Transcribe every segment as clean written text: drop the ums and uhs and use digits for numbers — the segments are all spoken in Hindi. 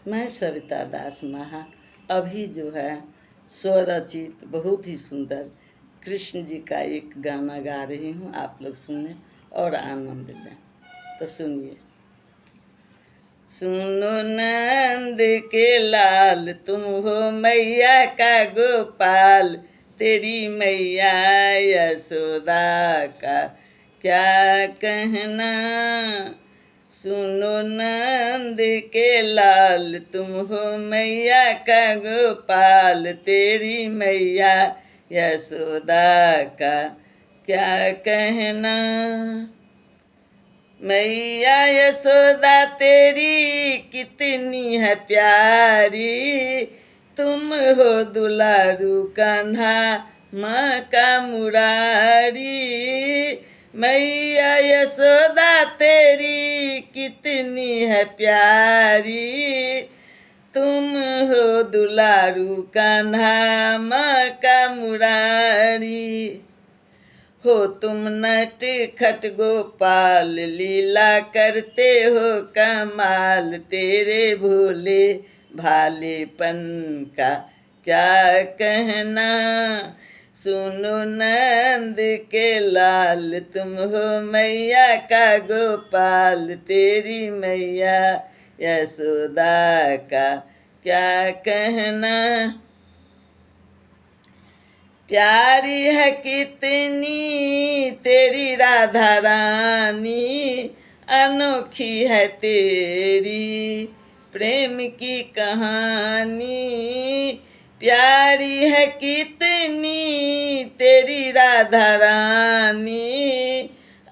मैं सविता दास महा अभी जो है स्वरचित बहुत ही सुंदर कृष्ण जी का एक गाना गा रही हूँ। आप लोग सुने और आनंद लें। तो सुनिए। सुनो नंद के लाल, तुम हो मैया का गोपाल, तेरी मैया यशोदा का क्या कहना। सुनो नंद के लाल, तुम हो मैया का गोपाल, तेरी मैया यशोदा का क्या कहना। मैया यशोदा तेरी कितनी है प्यारी, तुम हो दुलारू कान्हा माँ का मुरारी। मैया यशोदा तेरी कितनी है प्यारी, तुम हो दुलारू कान्हा माँ का मुरारी। हो तुम नट खट गोपाल, लीला करते हो कमाल, तेरे भोले भालेपन का क्या कहना। सुनो नंद के लाल, तुम हो मैया का गोपाल, तेरी मैया यशोदा का क्या कहना। प्यारी है कितनी तेरी राधा रानी, अनोखी है तेरी प्रेम की कहानी। प्यारी है कितनी तेरी राधा रानी,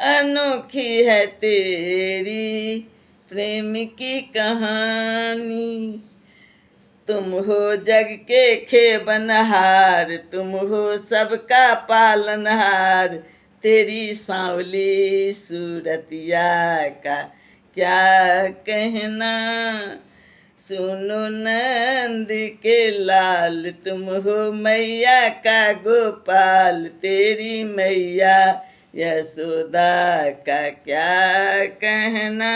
अनोखी है तेरी प्रेम की कहानी। तुम हो जग के खेबनहार, तुम हो सबका पालनहार, तेरी सांवली सूरतिया का क्या कहना। सुनो नंद के लाल, तुम हो मैया का गोपाल, तेरी मैया यशोदा का क्या कहना।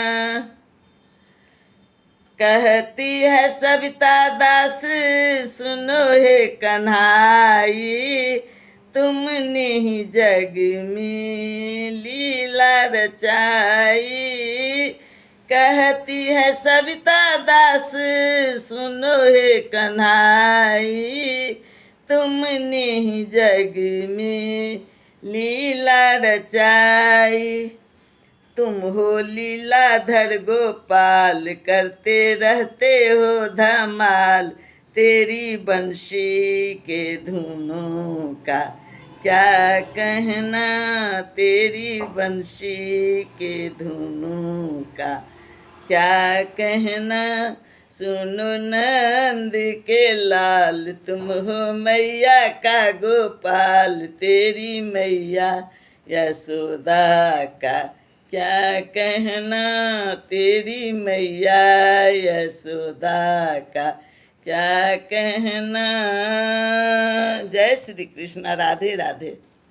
कहती है सविता दास, सुनो हे कन्हाई, तुमने ही जग में लीला रचाई। कहती है सविता दास, सुनो हे कन्हाई, तुमने ही जग में लीला रचाई। तुम हो लीलाधर गोपाल, करते रहते हो धमाल, तेरी बंशी के धुनों का क्या कहना। तेरी बंशी के धुनों का क्या कहना। सुनो नंद के लाल, तुम हो मैया का गोपाल, तेरी मैया यशोदा का क्या कहना। तेरी मैया यशोदा का क्या कहना। जय श्री कृष्ण। राधे राधे।